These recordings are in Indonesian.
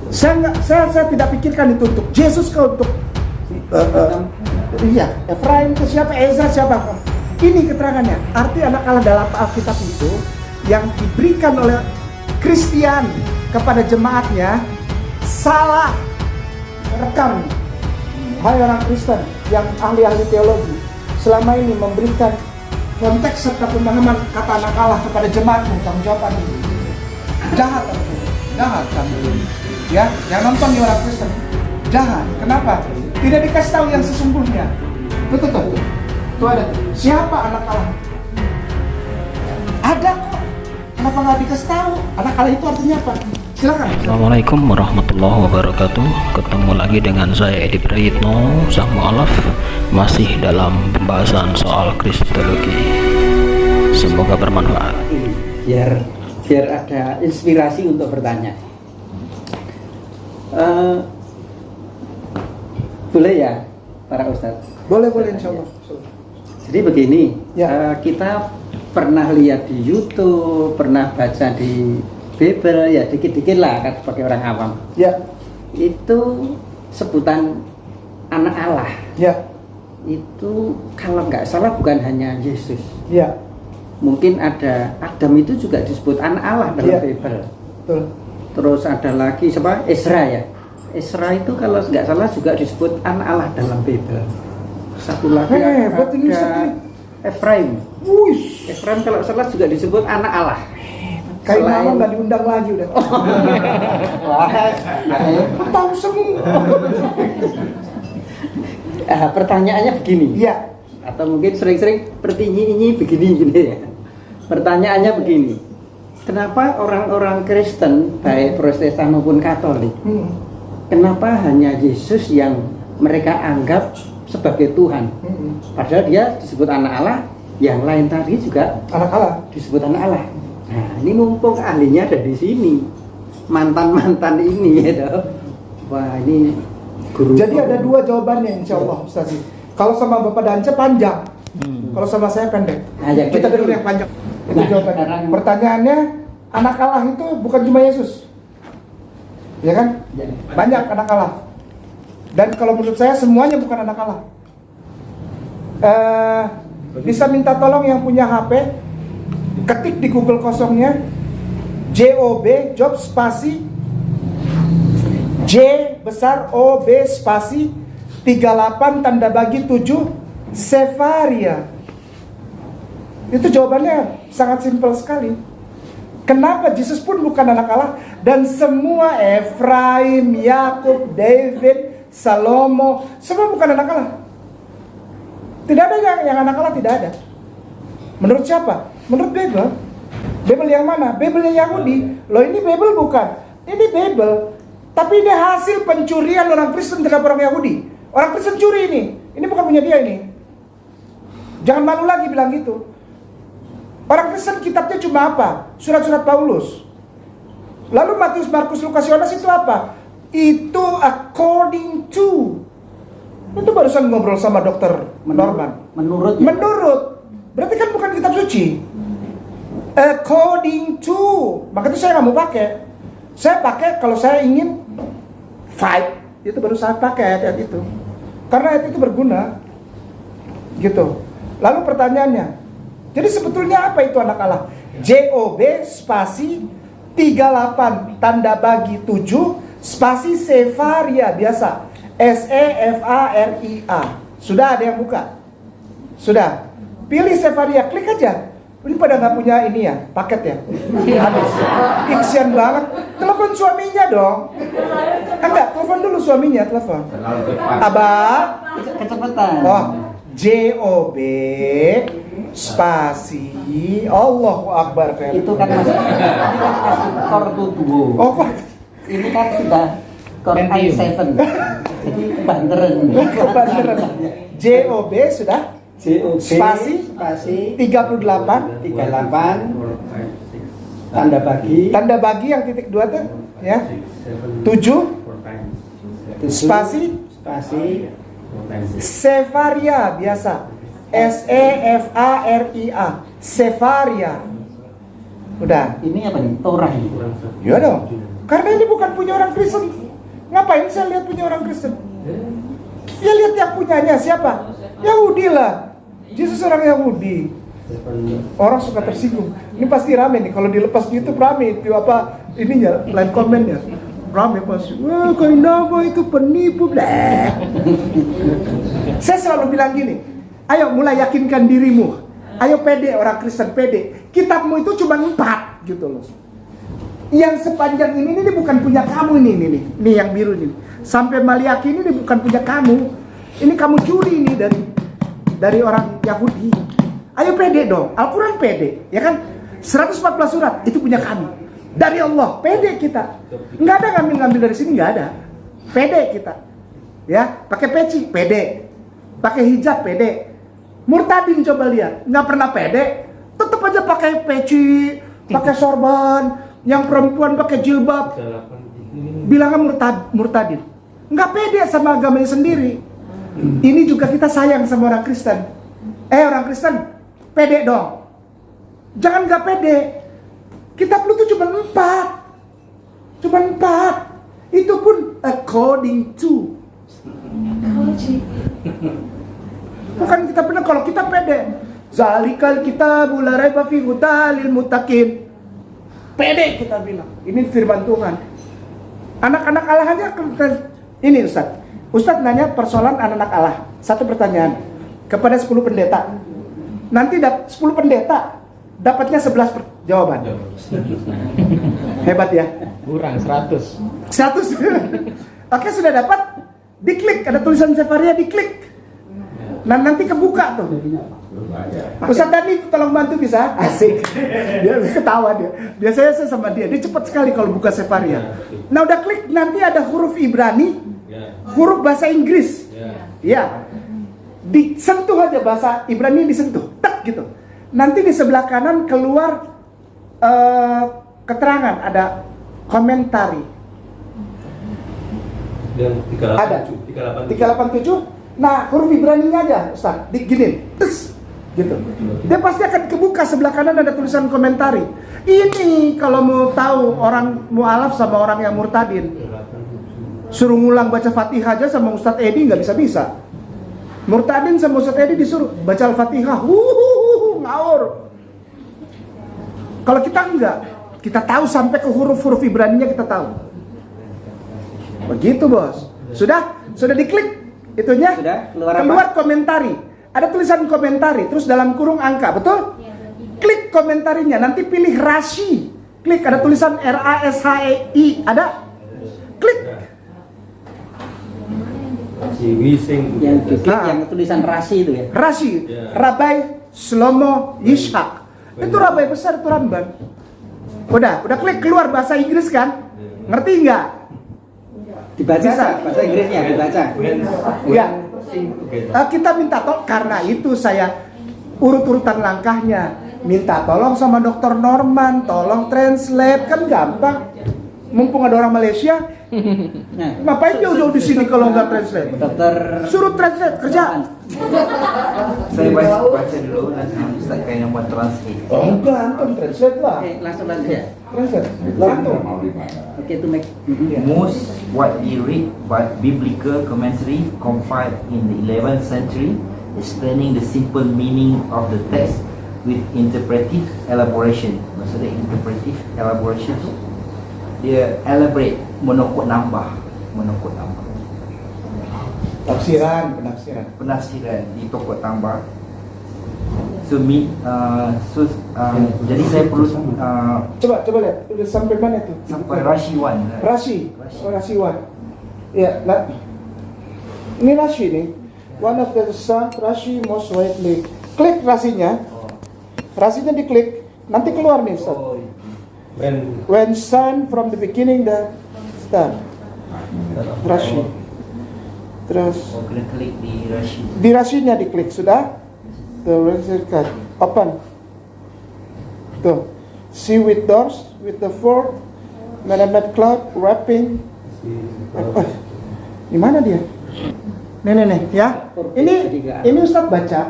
Saya tidak pikirkan itu untuk Yesus ke untuk iya, Efraim ke siapa, Ezra siapa. Ini keterangannya. Arti anak Allah dalam Alkitab itu yang diberikan oleh Kristian kepada jemaatnya salah rekam. Hai orang Kristen yang ahli-ahli teologi, selama ini memberikan konteks serta pemahaman kata anak Allah kepada jemaatmu, tanggung jawab ini. Jahat kan? Ya, yang nonton di orang Kristen jahat. Kenapa? Tidak dikasih tahu yang sesungguhnya. Betul. Tuh ada. Siapa anak Allah? Ada kok. Kenapa nggak dikasih tahu? Anak Allah itu artinya apa? Silakan. Assalamualaikum warahmatullahi wabarakatuh. Ketemu lagi dengan saya Edi Prayitno, sang mu'alaf, masih dalam pembahasan soal kristologi. Semoga bermanfaat. Biar ada inspirasi untuk bertanya. Boleh ya para ustadz? Boleh insya Allah. Jadi begini, ya. Kita pernah lihat di YouTube, pernah baca di Bible, ya dikit-dikit lah kan sebagai orang awam. Ya. Itu sebutan anak Allah. Ya. Itu kalau nggak salah bukan hanya Yesus. Ya. Mungkin ada Adam itu juga disebut anak Allah dalam Bible. Betul. Terus ada lagi siapa? Ezra ya. Ezra itu kalau nggak salah juga disebut anak Allah dalam Bible. Satu lagi ada Efraim. Efraim kalau salah juga disebut anak Allah. Kayak nama nggak diundang lagi udah. Tahu semua. Pertanyaannya begini. Iya. Atau mungkin sering-sering ini begini gini ya. Pertanyaannya begini. Kenapa orang-orang Kristen baik Protestan maupun Katolik, kenapa hanya Yesus yang mereka anggap sebagai Tuhan? Padahal dia disebut anak Allah, yang lain tadi juga anak Allah, disebut anak Allah. Nah, ini mumpung ahlinya ada di sini, mantan ini ya, wah ini guru. Jadi ada dua jawabannya insya Allah Ustaz. Kalau sama Bapak Dance panjang, kalau sama saya pendek. Nah, kita dulu yang panjang. Itu jawabannya. Pertanyaannya, anak Allah itu bukan cuma Yesus, ya kan? Banyak anak Allah. Dan kalau menurut saya semuanya bukan anak Allah. Bisa minta tolong yang punya HP, ketik di Google kosongnya job spasi J besar O B spasi 38 tanda bagi 7 Sefaria. Itu jawabannya sangat simpel sekali. Kenapa Yesus pun bukan anak Allah dan semua Efraim, Yakub, David, Salomo semua bukan anak Allah. Tidak ada yang anak Allah, tidak ada. Menurut siapa? Menurut Bible. Bible yang mana? Bible yang Yahudi. Loh ini Bible bukan. Ini Bible. Tapi ini hasil pencurian orang Kristen terhadap orang Yahudi. Orang Kristen curi ini. Ini bukan punya dia ini. Jangan malu lagi bilang gitu. Orang Kristen kitabnya cuma apa? Surat-surat Paulus. Lalu Matius, Markus, Lukas, Yohanes itu apa? Itu according to. Itu barusan ngobrol sama dokter Norman. Menurut. Berarti kan bukan kitab suci. According to. Maka itu saya nggak mau pakai. Saya pakai kalau saya ingin fight. Itu baru saya pakai ayat itu. Karena ayat itu berguna. Gitu. Lalu pertanyaannya. Jadi sebetulnya apa itu anak Allah? JOB spasi 38 tanda bagi 7 spasi Sefaria biasa. SEFARIA. Sudah ada yang buka? Sudah. Pilih Sefaria, klik aja. Ini pada nggak punya ini ya, paket ya. Habis. Iksian banget. Telepon suaminya dong. Enggak, telepon dulu suaminya, telepon. Abah. Kecepatan. Oh, JOB spasi Allahu Akbar. Itu kan masih core duo. Oh, kok ini kan sudah core i7. Jadi kebanteran. JOB sudah? Spasi 38 tanda bagi yang titik 2 tuh ya 7 spasi Sefaria biasa SEFARIA Sefaria. Udah. Ini apa nih? Torah ini. Iya dong. Karena ini bukan punya orang Kristen. Ngapain saya lihat punya orang Kristen? Ya lihat yang punyanya siapa? Yahudi lah. Yesus orang Yahudi. Orang suka tersinggung. Ini pasti rame nih kalau dilepas di YouTube, rame itu apa ininya, like komennya. Rame pasti. Wah, kenapa itu penipu? Bleh. Saya selalu bilang gini, ayo mulai yakinkan dirimu. Ayo pede, orang Kristen pede. Kitabmu itu cuma 4 gitu loh. Yang sepanjang ini bukan punya kamu ini yang biru ini. Sampai Maliaki ini bukan punya kamu. Ini kamu curi ini dari orang Yahudi. Ayo pede dong. Al-Quran pede, ya kan? 114 surat itu punya kami. Dari Allah, pede kita. Nggak ada ngambil dari sini, nggak ada. Pede kita. Ya, pakai peci, pede. Pakai hijab, pede. Murtadin coba lihat, nggak pernah pede. Tetap aja pakai peci, pakai sorban. Yang perempuan pakai jilbab, bilangnya murtadin. Nggak pede sama agamanya sendiri. Ini juga kita sayang sama orang Kristen. Orang Kristen, pede dong. Jangan nggak pede. Kitab lu tuh cuma 4. Cuma 4. Itu pun according to. Bukan kita benar kalau kita pede. Zalikal kitabul la raiba fihi hudalil muttaqin. Pede kita bilang. Ini firman Tuhan. Anak-anak Allah aja ini Ustaz. Ustaz nanya persoalan anak-anak Allah. Satu pertanyaan kepada 10 pendeta. Nanti 10 pendeta dapatnya 11 jawaban. Hebat ya? Kurang 100. 100. Oke, sudah dapat. Diklik, ada tulisan Sefaria, diklik. Nah, nanti kebuka tuh. Ustaz Dani tolong bantu bisa? Asik. Dia ketawa dia. Biasanya saya sama dia cepat sekali kalau buka Sefaria. Nah udah klik, nanti ada huruf Ibrani, huruf bahasa Inggris. Ya. Disentuh aja bahasa Ibrani, disentuh. Tak gitu. Nanti di sebelah kanan keluar keterangan, ada komentari. Dan Ada 387. Nah, huruf Ibraninya aja, Ustaz. Diginin. Tes. Gitu. Dia pasti akan kebuka sebelah kanan ada tulisan komentari. Ini kalau mau tahu orang mualaf sama orang yang murtadin, suruh ngulang baca Fatihah aja sama Ustadz Edi nggak bisa. Murtadin sama Ustadz Edi disuruh baca Al-Fatihah, ngawur. Kalau kita enggak, kita tahu sampai ke huruf-huruf Ibraninya kita tahu. Begitu bos. Sudah diklik itunya. Sudah, keluar komentari. Ada tulisan komentari, terus dalam kurung angka, betul? Klik komentarinya, nanti pilih Rashi. Klik, ada tulisan RASHEI, ada? Klik. Yang diklik yang tulisan Rashi itu ya. Rashi, Rabai Shlomo Yishak. Itu Rabai besar, itu Ramban. Udah klik, keluar bahasa Inggris kan? Ngerti nggak? Dibaca Bisa. bahasa Inggrisnya dibaca. Ya. Kita minta tolong, karena itu saya urut-urutan langkahnya. Minta tolong sama Dokter Norman, tolong translate, kan gampang. Mumpung ada orang Malaysia, ngapain jauh-jauh di sini kalau nggak translate? Dokter Suruh translate, kerja. Saya baca dulu nanti Ustaz kayak yang buat translate. Oh enggak, antum translate lah. Oke, langsung ya. Translate, antum. Oke, itu make. Most widely read but biblical commentary compiled in the 11th century, explaining the simple meaning of the text with interpretive elaboration. Maksudnya interpretive elaboration tu dia elaborate, menokot nambah. Penafsiran. Penafsiran ditokot tambah. Jadi saya perlu Coba lihat, udah sampai mana tuh? sampai Rashi 1. Rashi 1. Ya, ini Rashi nih. One of the sun, Rashi most widely. Klik Rashinya. Rashinya diklik, nanti keluar nih Ustaz. When sun from the beginning the start. Rashi. Terus kena klik di Rashi. di Rashinya diklik sudah. Tuh, open. Tuh. See with doors, with the fourth, Melamed cloud, wrapping. Di mana dia? Nih, ya. Ini Ustaz baca.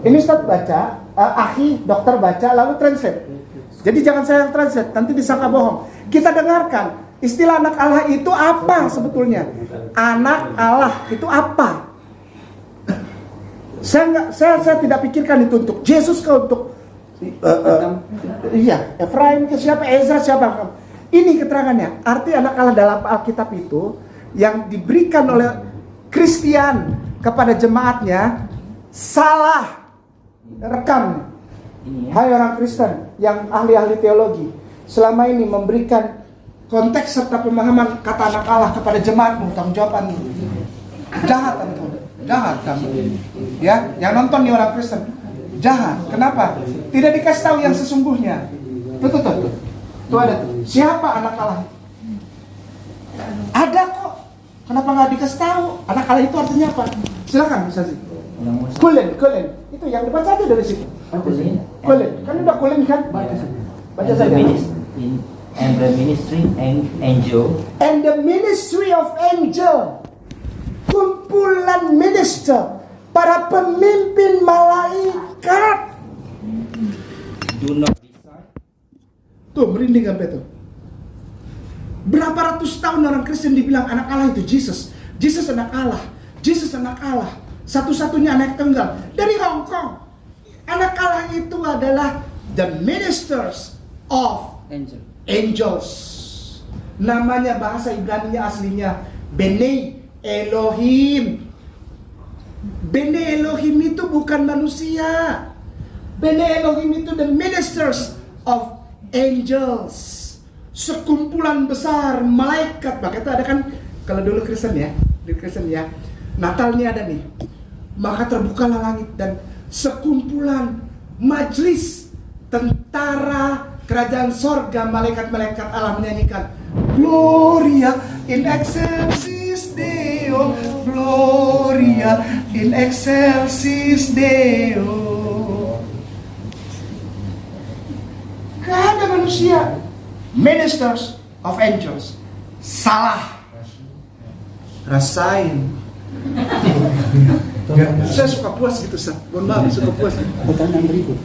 Ini Ustaz baca, Akhi, dokter baca, lalu translate. Jadi jangan saya yang translate, nanti disangka bohong. Kita dengarkan. Istilah anak Allah itu apa sebetulnya? Anak Allah itu apa? Saya tidak pikirkan itu untuk Yesus ke untuk iya, Efraim ke siapa, Ezra siapa. Ini keterangannya. Arti anak Allah dalam Alkitab itu yang diberikan oleh Kristen kepada jemaatnya salah rekam. Hai orang Kristen yang ahli-ahli teologi, selama ini memberikan konteks serta pemahaman kata anak Allah kepada jemaatmu, tanggung jawab anu. Jahat engkau, jahat kamu. Ya, yang nonton nih orang Kristen. Jahat. Kenapa? Tidak dikasih tahu yang sesungguhnya. Tuh. Tuh ada tuh. Siapa anak Allah? Ada kok. Kenapa nggak dikasih tahu? Anak Allah itu artinya apa? Silakan bisa sih. Kulen. Itu yang dibaca aja dari situ. Kulen. Kan udah kulen kan? Baca saja. And the ministry angel. And the ministry of angel. Kumpulan minister, para pemimpin malaikat. Do not decide. Tuh merinding sampai tuh. Berapa ratus tahun orang Kristen dibilang anak Allah itu Jesus. Jesus anak Allah. Jesus anak Allah. Satu-satunya anak tunggal dari Hong Kong. Anak Allah itu adalah the ministers of angels. Namanya bahasa Ibrani-nya aslinya Bene Elohim. Bene Elohim itu bukan manusia. Bene Elohim itu the ministers of angels. Sekumpulan besar malaikat. Maka itu ada kan, kalau dulu Kristen ya, di Kristen ya, Natalnya ada nih. Maka terbukalah langit dan sekumpulan majelis tentara kerajaan sorga, malaikat-malaikat Allah menyanyikan Gloria in excelsis Deo, Gloria in excelsis Deo. Gak ada manusia. Ministers of angels. Salah. Rasain. Saya suka puas gitu, Ustaz. Mohon maaf, suka puas. Pertanyaan berikut.